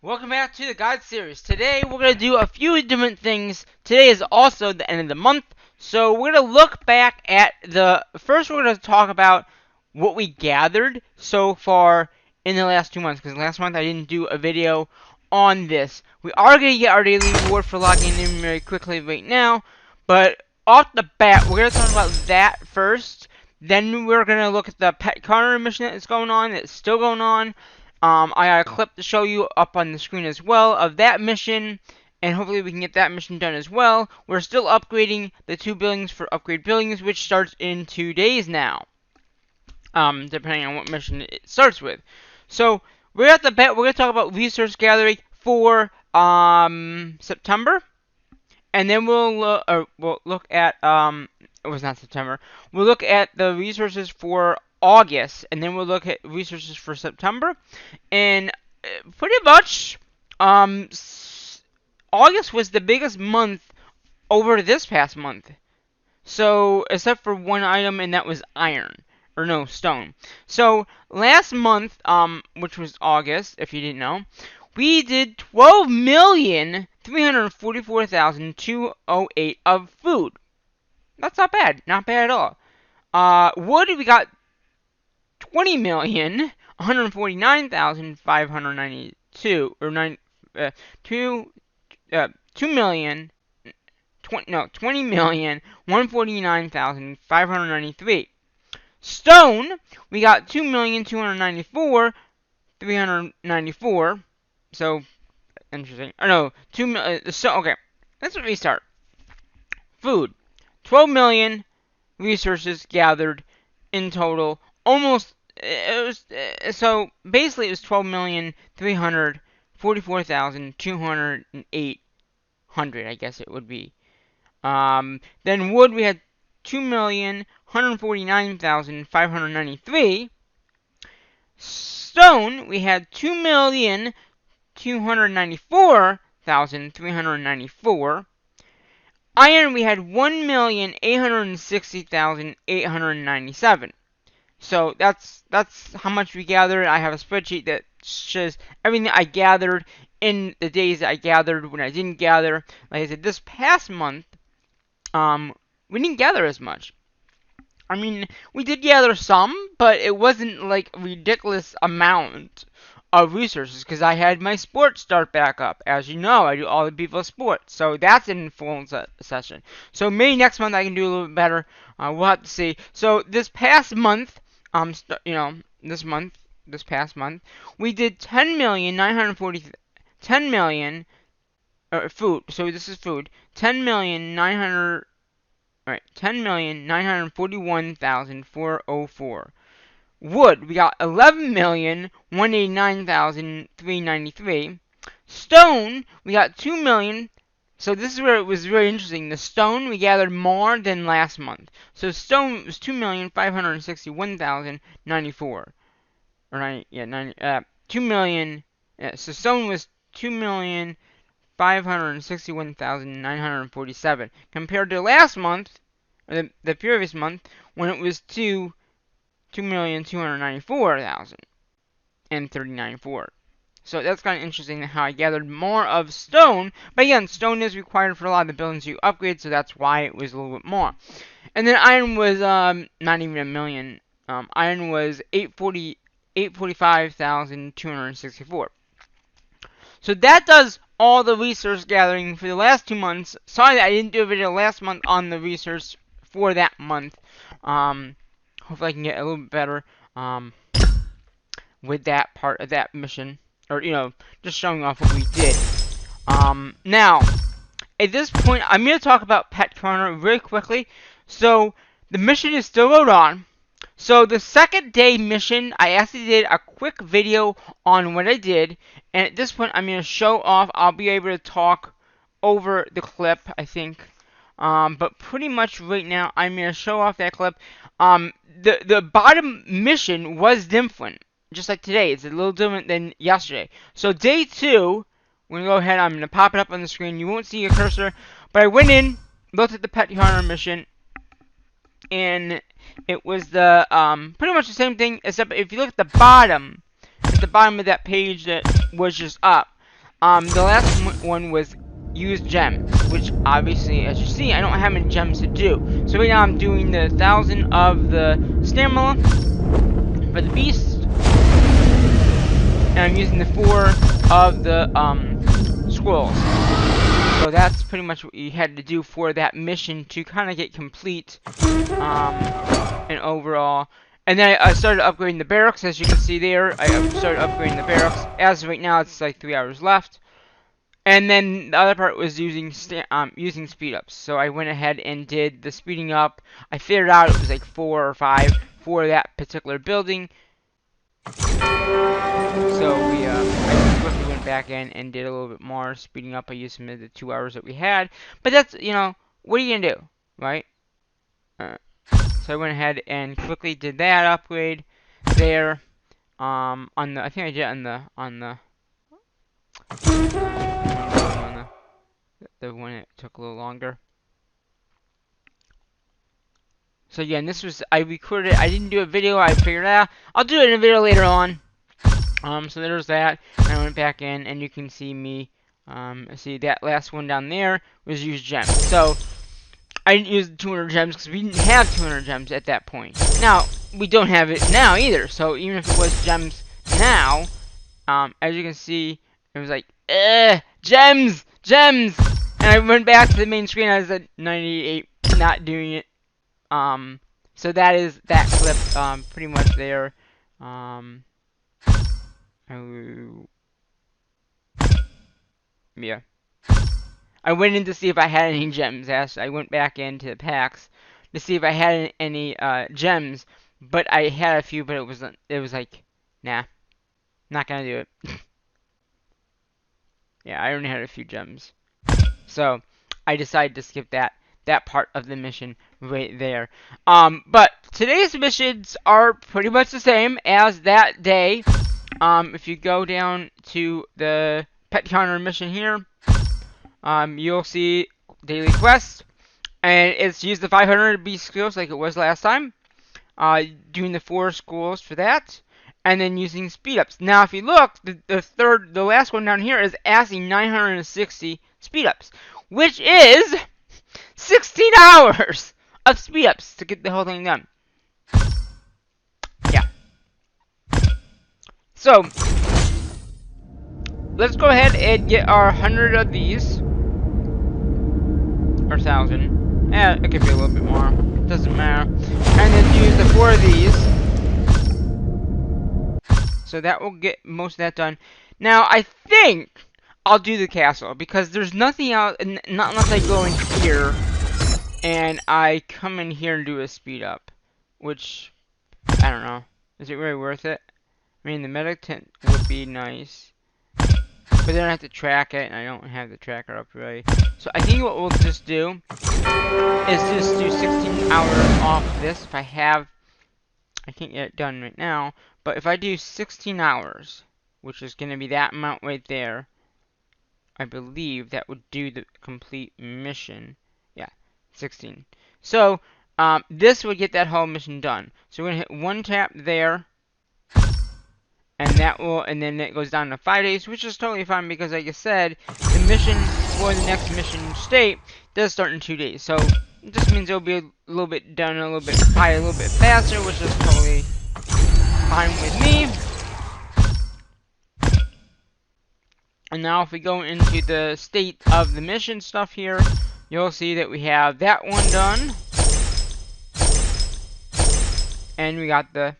Welcome back to the Guide Series. Today we're going to do a few different things. Today is also the end of the month, so we're going to look back at first we're going to talk about what we gathered so far in the last 2 months, because last month I didn't do a video on this. We are going to get our daily reward for logging in very quickly right now, but off the bat, we're going to talk about that first. Then we're going to look at the Pet Corner mission that's going on, that's still going on. I got a clip to show you up on the screen as well of that mission, and hopefully we can get that mission done as well. We're still upgrading the 2 buildings for Upgrade Buildings, which starts in 2 days now, depending on what mission it starts with. So, we're at the bet, we're going to talk about resource gathering for September, and then we'll look at, it was not September, we'll look at the resources for August, and then we'll look at resources for September, and pretty much, August was the biggest month over this past month. So, except for one item, and that was iron, or no, stone. So, last month, which was August, if you didn't know, we did 12,344,208 of food. That's not bad at all. Wood, we got 20,149,592, or 20,149,593. Stone, we got 2,294,394. So, interesting. Oh no, okay, let's restart. Food, 12 million resources gathered in total. Almost, so basically it was 12,344,208, I guess it would be. Then wood, we had 2,149,593. Stone, we had 2,294,394. Iron, we had 1,860,897. So that's how much we gathered. I have a spreadsheet that shows everything I gathered in the days that I gathered, when I didn't gather. Like I said, this past month, we didn't gather as much. I mean, we did gather some, but it wasn't like a ridiculous amount of resources, because I had my sports start back up. As you know, I do all the people sports, so that's in full session. So maybe next month I can do a little bit better. We'll have to see. So this past month, this past month, we did 10 million food. So this is food. 10,941,404. Wood, we got 11,189,393. Stone, we got 2 million. So this is where it was very interesting. The stone, we gathered more than last month. So stone was 2,561,094. Or 2 million. Yeah, so stone was 2,561,947 compared to last month, or the previous month, when it was 2,294,039. So that's kind of interesting how I gathered more of stone. But again, stone is required for a lot of the buildings you upgrade, so that's why it was a little bit more. And then iron was not even a million. Iron was 845,264. So that does all the resource gathering for the last 2 months. Sorry that I didn't do a video last month on the resource for that month. Hopefully I can get a little bit better with that part of that mission. Or, just showing off what we did. Now, at this point, I'm going to talk about Pet Corner very quickly. So, the mission is still going on. So, the second day mission, I actually did a quick video on what I did. And at this point, I'm going to show off. I'll be able to talk over the clip, I think. But pretty much right now, I'm going to show off that clip. The bottom mission was different. Just like today, it's a little different than yesterday. So day 2, we're going to go ahead, I'm going to pop it up on the screen. You won't see a cursor, but I went in, looked at the Pet Corner mission, and it was the pretty much the same thing, except if you look at the bottom of that page that was just up, The last one was use gems, which obviously, as you see, I don't have many gems to do. So right now I'm doing the 1,000 of the stamina for the beast, and I'm using the 4 of the scrolls. So that's pretty much what you had to do for that mission to kind of get complete, and overall. And then I started upgrading the barracks, as you can see there. I started upgrading the barracks. As of right now, it's like 3 hours left. And then the other part was using speed ups. So I went ahead and did the speeding up. I figured out it was like 4 or 5 for that particular building. So I quickly went back in and did a little bit more speeding up. I used some of the 2 hours that we had. But that's, what are you gonna do, right? So I went ahead and quickly did that upgrade there. I think I did it on the one that took a little longer. So again, I recorded it. I didn't do a video. I figured, I'll do it in a video later on. So there's that. I went back in, and you can see me. See that last one down there was use gems. So I didn't use the 200 gems because we didn't have 200 gems at that point. Now we don't have it now either. So even if it was gems now, as you can see, it was like, gems, gems. And I went back to the main screen. I was at 98, not doing it. So that is that clip, pretty much there. Yeah. I went in to see if I had any gems. I went back into the packs to see if I had any gems, but I had a few, but it was like, nah, not gonna do it. Yeah, I only had a few gems. So I decided to skip that part of the mission right there. But today's missions are pretty much the same as that day. If you go down to the pet counter mission here, you'll see daily quest, and it's use the 500 beast skills like it was last time. Doing the 4 schools for that, and then using speed ups. Now, if you look, the last one down here is asking 960 speed ups, which is 16 hours of speed ups to get the whole thing done. Yeah. So let's go ahead and get our 100 of these, or 1,000. It could be a little bit more. Doesn't matter. And then use the 4 of these. So that will get most of that done. Now, I think I'll do the castle, because there's nothing else, not unless I go in here and I come in here and do a speed up, which, I don't know. Is it really worth it? I mean, the medic tent would be nice, but then I have to track it, and I don't have the tracker up really. So I think what we'll just do is just do 16 hours off this. If I can't get it done right now, but if I do 16 hours, which is going to be that amount right there, I believe that would do the complete mission. Yeah, 16. So, this would get that whole mission done. So we're going to hit 1 tap there, and then it goes down to 5 days, which is totally fine, because like I said, the mission for the next mission state does start in 2 days. So it just means it'll be a little bit done a little bit faster, which is totally fine with me. And now if we go into the state of the mission stuff here, you'll see that we have that one done, and we got the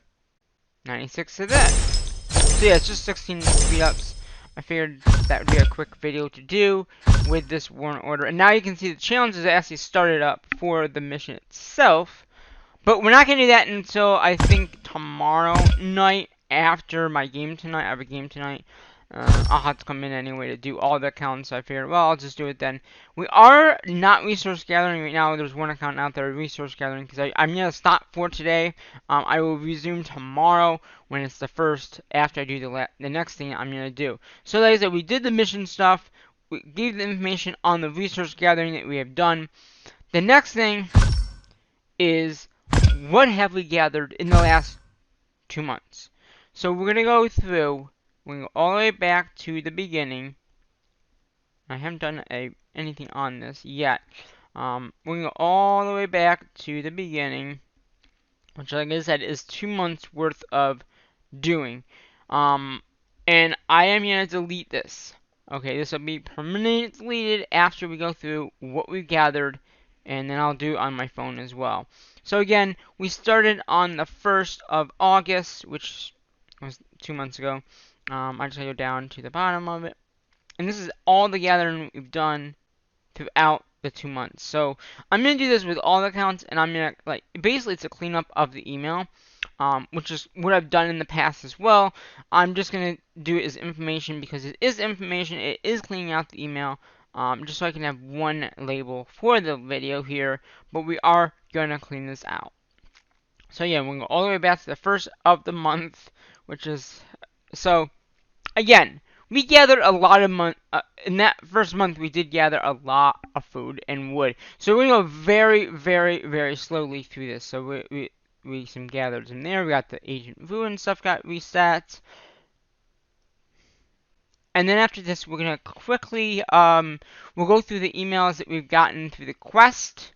96 of that. So yeah, it's just 16 speed ups. I figured that would be a quick video to do with this Warren order. And now you can see the challenge is actually started up for the mission itself. But we're not going to do that until, I think, tomorrow night after my game tonight. I have a game tonight. I'll have to come in anyway to do all the accounts. So I figured, well, I'll just do it then. We are not resource gathering right now. There's one account out there resource gathering, because I'm going to stop for today. I will resume tomorrow when it's the first, after I do the next thing I'm going to do. So like I said, we did the mission stuff. We gave the information on the resource gathering that we have done. The next thing is, what have we gathered in the last 2 months? So we're going to go through. We're going to go all the way back to the beginning. I haven't done anything on this yet. We're going to go all the way back to the beginning, which, like I said, is 2 months worth of doing. And I am going to delete this. Okay, this will be permanently deleted after we go through what we gathered, and then I'll do it on my phone as well. So again, we started on the 1st of August, which was 2 months ago. I just go down to the bottom of it. And this is all the gathering we've done throughout the 2 months. So I'm going to do this with all the accounts, and I'm going to, basically it's a cleanup of the email, which is what I've done in the past as well. I'm just going to do it as information because it is information. It is cleaning out the email, just so I can have one label for the video here, but we are going to clean this out. So yeah, we'll go all the way back to the 1st of the month, which is, so again, we gathered a lot of in that first month, we did gather a lot of food and wood. So we're going to go very, very, very slowly through this. So we some gathered in there. We got the agent food and stuff got reset. And then after this, we're going to quickly, we'll go through the emails that we've gotten through the quest.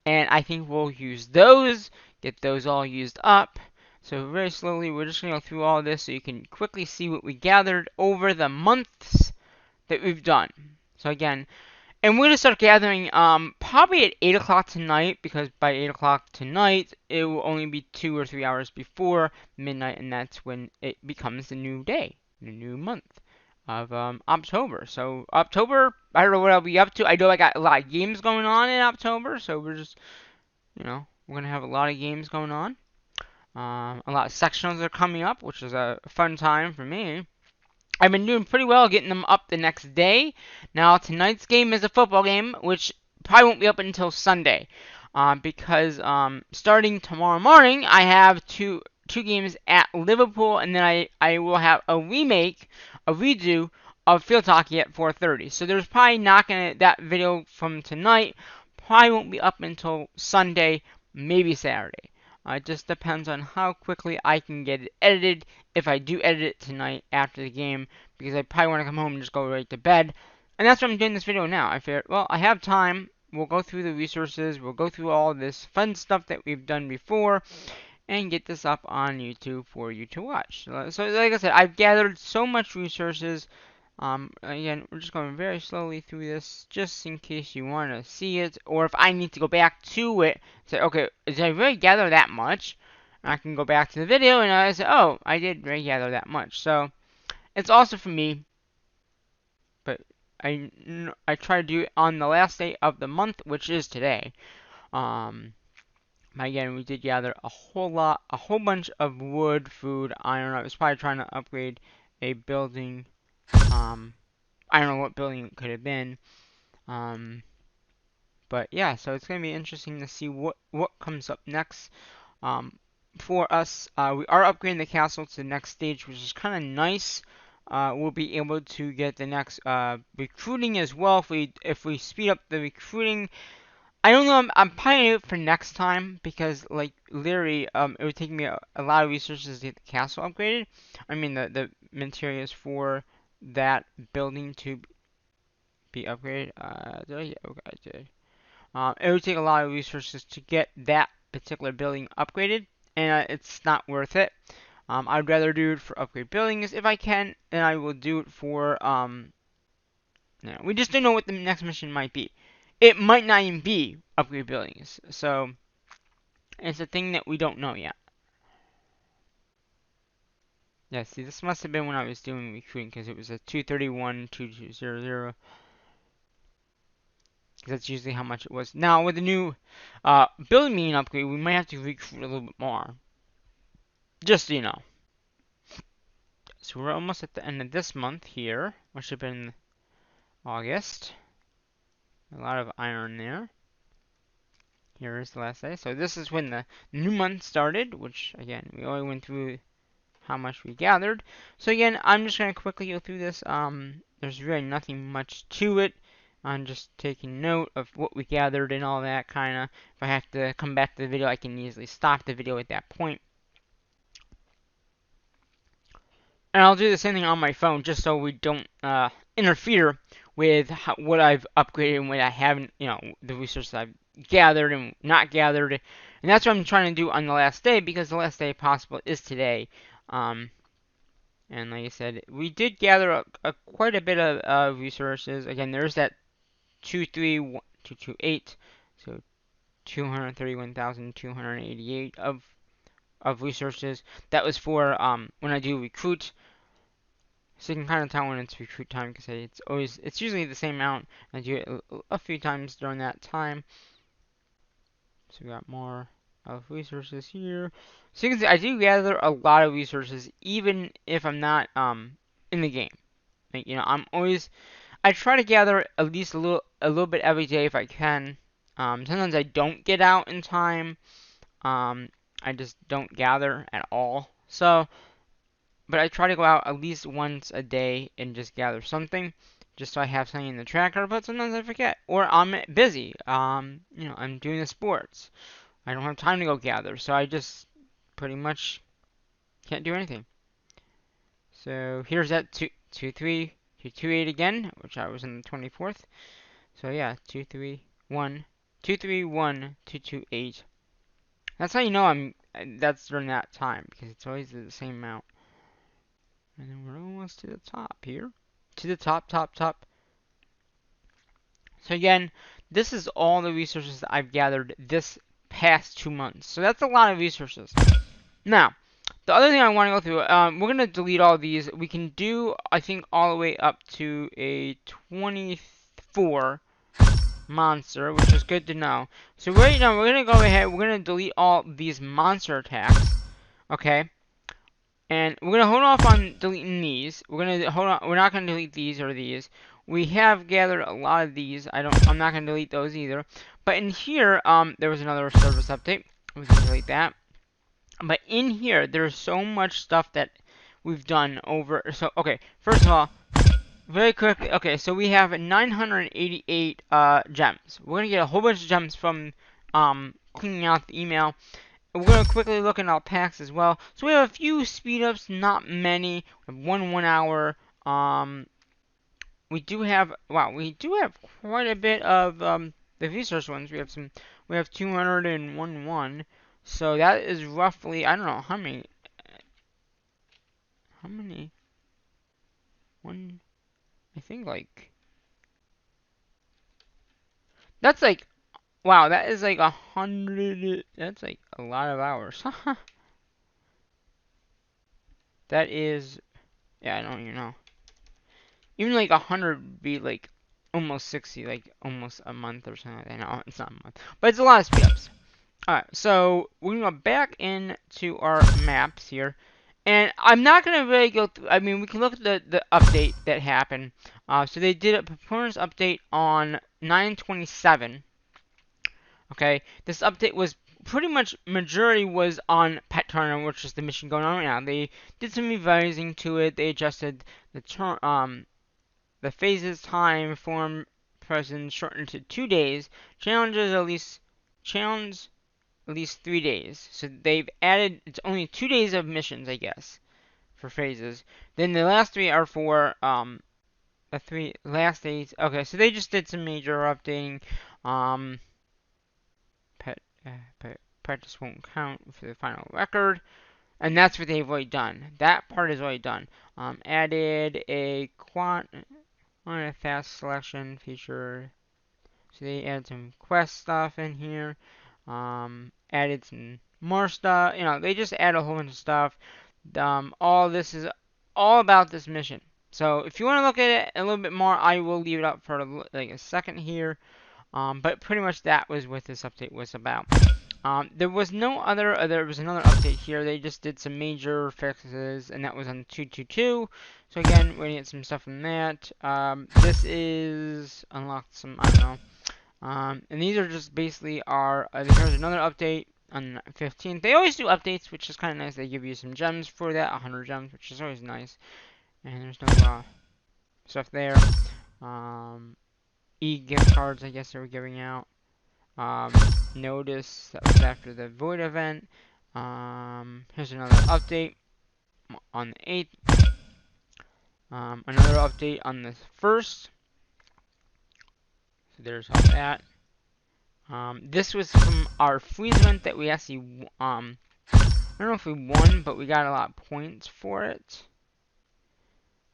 And I think we'll use those, get those all used up. So very slowly, we're just going to go through all this so you can quickly see what we gathered over the months that we've done. So again, and we're going to start gathering probably at 8 o'clock tonight, because by 8 o'clock tonight, it will only be 2 or 3 hours before midnight, and that's when it becomes the new day, the new month of October. So October, I don't know what I'll be up to. I know I got a lot of games going on in October, so we're just, we're going to have a lot of games going on. A lot of sectionals are coming up, which is a fun time for me. I've been doing pretty well getting them up the next day. Now, tonight's game is a football game, which probably won't be up until Sunday. Because starting tomorrow morning, I have two games at Liverpool, and then I will have a redo of Field Hockey at 4:30. So there's probably not that video from tonight probably won't be up until Sunday, maybe Saturday. It just depends on how quickly I can get it edited, if I do edit it tonight after the game, because I probably want to come home and just go right to bed. And that's why I'm doing this video now. I figured, well, I have time. We'll go through the resources. We'll go through all this fun stuff that we've done before and get this up on YouTube for you to watch. So like I said, I've gathered so much resources. Again, we're just going very slowly through this, just in case you want to see it, or if I need to go back to it, say, okay, did I really gather that much? I can go back to the video and I say, oh, I did really gather that much. So it's also for me, but I try to do it on the last day of the month, which is today. Again, we did gather a whole bunch of wood, food, iron. I was probably trying to upgrade a building. I don't know what building it could have been. But yeah, so it's going to be interesting to see what comes up next. For us, we are upgrading the castle to the next stage, which is kind of nice. We'll be able to get the next recruiting as well if we speed up the recruiting. I don't know. I'm planning it for next time because, like, literally, it would take me a lot of resources to get the castle upgraded. I mean, the materials for that building to be upgraded. Did I? Yeah, okay, I did. It would take a lot of resources to get that particular building upgraded, and it's not worth it. I'd rather do it for upgrade buildings if I can, and I will do it for we just don't know what the next mission might be. It might not even be upgrade buildings, so it's a thing that we don't know yet. Yeah, see, this must have been when I was doing recruiting, because it was a 231, 2200. That's usually how much it was. Now, with the new building being upgrade, we might have to recruit a little bit more. Just so you know. So we're almost at the end of this month here, which should have been August. A lot of iron there. Here is the last day. So this is when the new month started, which, again, we only went through how much we gathered. So again, I'm just going to quickly go through this. There's really nothing much to it. I'm just taking note of what we gathered and all that kind of. If I have to come back to the video, I can easily stop the video at that point. And I'll do the same thing on my phone, just so we don't interfere with what I've upgraded and what I haven't, the resources I've gathered and not gathered. And that's what I'm trying to do on the last day, because the last day possible is today. And like I said, we did gather quite a bit of resources. Again, there's that 231,228, so 231,288 of resources. That was for when I do recruit. So you can kind of tell when it's recruit time, because it's usually the same amount. I do it a few times during that time. So we got more of resources here. So you can see I do gather a lot of resources even if I'm not in the game. Like, I try to gather at least a little bit every day if I can. Sometimes I don't get out in time. I just don't gather at all. But I try to go out at least once a day and just gather something, just so I have something in the tracker. But sometimes I forget, or I'm busy. I'm doing the sports. I don't have time to go gather, so I just pretty much can't do anything. So here's that 23228 again, which I was on the 24th. So yeah, 231,228. That's how you know that's during that time, because it's always the same amount. And then we're almost to the top here. To the top. So again, this is all the resources that I've gathered this past 2 months. So that's a lot of resources. Now, the other thing I want to go through, we're going to delete all these. We can do, I think, all the way up to a 24 monster, which is good to know. So right now, we're going to go ahead, we're going to delete all these monster attacks. Okay? And we're gonna hold off on deleting these. We're gonna hold on. We're not gonna delete these or these. We have gathered a lot of these. I'm not gonna delete those either. But in here, there was another service update. We can delete that. But in here, there's so much stuff that we've done over. So okay, first of all, very quickly. Okay, so we have 988 gems. We're gonna get a whole bunch of gems from cleaning out the email. We're going to quickly look at our packs as well. So we have a few speed ups, not many. We have 1 hour. We do have quite a bit of the resource ones. We have 201. So that is roughly, I don't know how many. I think that's like, wow, that is like 100. That's like a lot of hours. That is, yeah, I don't even know. Even like 100 would be like almost 60, like almost a month or something like that. No, it's not a month, but it's a lot of speed ups. Alright, so we're gonna go back into our maps here, and I'm not gonna really go through. I mean, we can look at the update that happened. So they did a performance update on 9/27. Okay, this update was pretty much majority was on Pet Tournament, which is the mission going on right now. They did some revising to it. They adjusted the phases, time, form, present shortened to 2 days. Challenge at least 3 days. So they've added, it's only 2 days of missions, I guess, for phases. Then the last 3 are for the 3 last days. Okay, so they just did some major updating. Practice won't count for the final record. And that's what they've already done. That part is already done. Added a fast selection feature. So they added some quest stuff in here. Added some more stuff. They just add a whole bunch of stuff. All this is all about this mission. So if you want to look at it a little bit more, I will leave it up for like a second here. But pretty much that was what this update was about. There was another update here. They just did some major fixes, and that was on 222. So again, we're gonna get some stuff from that. This is unlocked some, I don't know. And these are just basically there's another update on 15th. They always do updates, which is kind of nice. They give you some gems for that, 100 gems, which is always nice. And there's no stuff there. E-gift cards, I guess they were giving out. Notice that was after the void event. Here's another update on the 8th. Another update on the 1st. there's all that. This was from our freeze event that we actually, I don't know if we won, but we got a lot of points for it.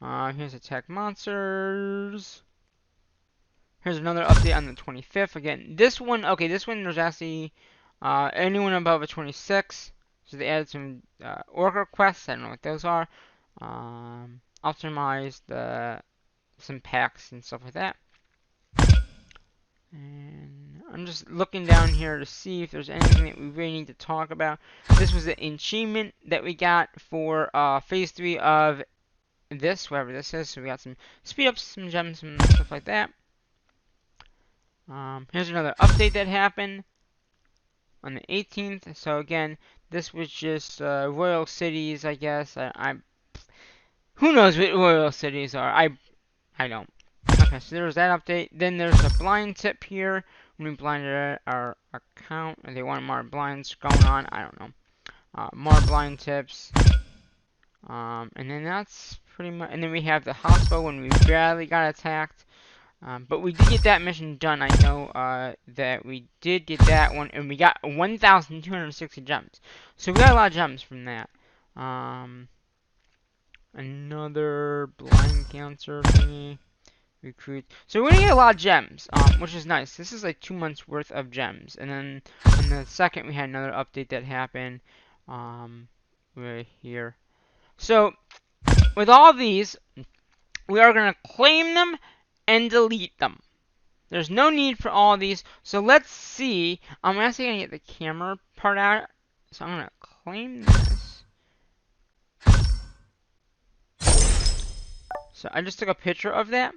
Here's Attack Monsters. Here's another update on the 25th. Again, this one, okay, this one there's actually, anyone above a 26. So they added some, Orca quests. I don't know what those are. Optimized, some packs and stuff like that. And I'm just looking down here to see if there's anything that we really need to talk about. This was the achievement that we got for Phase 3 of this, whatever this is. So we got some speed ups, some gems, some stuff like that. Here's another update that happened on the 18th. So again, this was just Royal Cities, I guess. Who knows what Royal Cities are? I don't. Okay, so there's that update. Then there's a blind tip here. When we blinded our account, and they want more blinds going on. I don't know. More blind tips. And then that's pretty much. And then we have the hospital when we barely got attacked. But we did get that mission done. I know that we did get that one, and we got 1,260 gems. So we got a lot of gems from that. Another blind cancer thingy. Recruit. So we're gonna get a lot of gems, which is nice. This is like 2 months worth of gems. And then on the second, we had another update that happened. Right here. So with all these, we are gonna claim them and delete them. There's no need for all these. So let's see. I'm actually gonna get the camera part out. So I'm gonna claim this. So I just took a picture of that.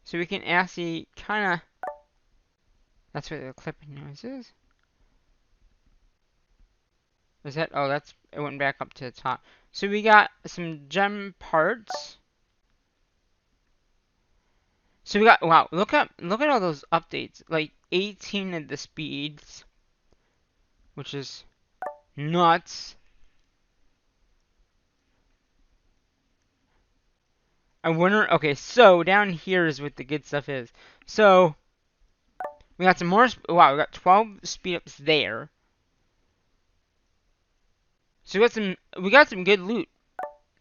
So we can actually kind of, that's what the clipping noise is. Is that, oh, that's, it went back up to the top. So we got some gem parts. So we got, wow, look at all those updates. Like 18 of the speeds, which is nuts. I wonder, okay, so down here is what the good stuff is. So, we got some more, wow, we got 12 speed ups there. So we got some good loot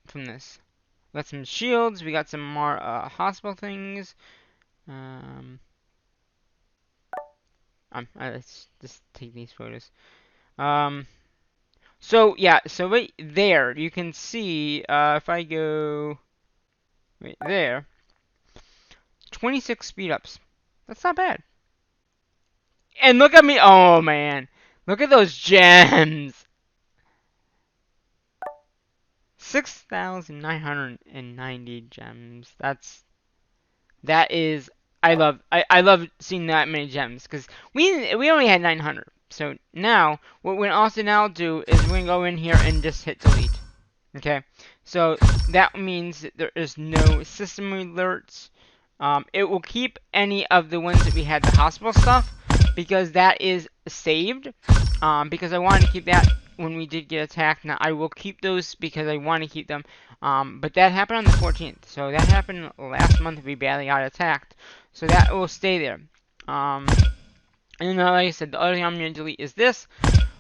from this. We got some shields, we got some more hospital things. Let's just take these photos. So yeah, so right there, you can see, if I go right there, 26 speed ups. That's not bad. And look at me, oh man, look at those gems. 6,990 gems. That is, I love seeing that many gems because we only had 900. So now what we're gonna also now do is we're gonna go in here and just hit delete. Okay, so that means that there is no system alerts. It will keep any of the ones that we had the hospital stuff because that is saved. Because I wanted to keep that when we did get attacked. Now I will keep those because I want to keep them. But that happened on the 14th, so that happened last month. We barely got attacked, so that will stay there. And then, like I said, the other thing I'm gonna delete is this,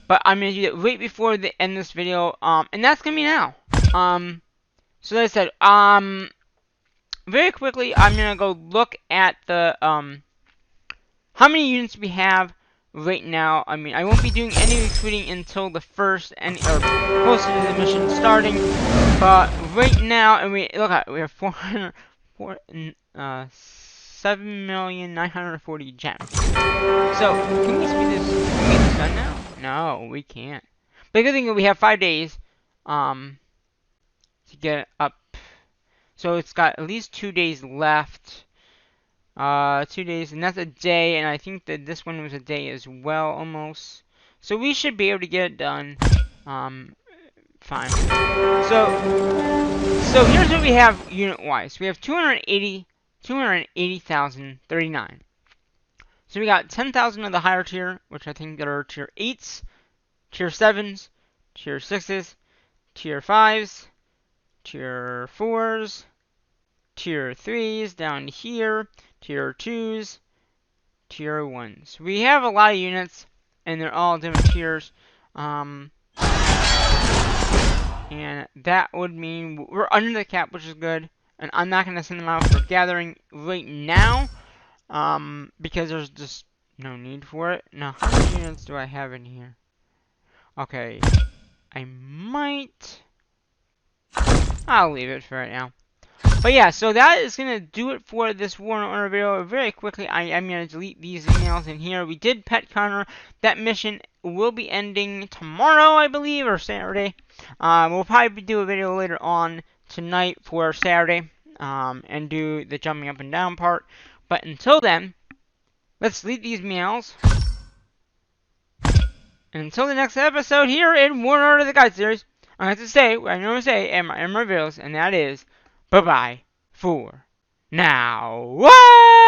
but I'm gonna do it right before the end of this video. And that's gonna be now. So like I said, very quickly, I'm gonna go look at the how many units we have right now. I mean, I won't be doing any recruiting until the first or closer to the mission starting. But right now, and we look at, we have 7,940 gems. So can we speed this? Can we get this done now? No, we can't. But the good thing is we have 5 days, to get it up. So it's got at least 2 days left. 2 days, and that's a day, and I think that this one was a day as well, almost. So we should be able to get it done, fine. So here's what we have unit-wise. We have 280,039. So we got 10,000 of the higher tier, which I think that are tier 8s, tier 7s, tier 6s, tier 5s, tier 4s, tier 3s down here, tier 2s, tier 1s. We have a lot of units, and they're all different tiers. And that would mean we're under the cap, which is good. And I'm not going to send them out for gathering right now, because there's just no need for it. Now, how many units do I have in here? Okay, I might... I'll leave it for right now. But yeah, so that is going to do it for this War and Order video. Very quickly, I am going to delete these emails in here. We did pet Connor. That mission will be ending tomorrow, I believe, or Saturday. We'll probably do a video later on tonight for Saturday, and do the jumping up and down part. But until then, let's delete these emails. And until the next episode here in War and Order the Guide series, I have to say what I normally say in my videos, and that is, bye-bye for now. What?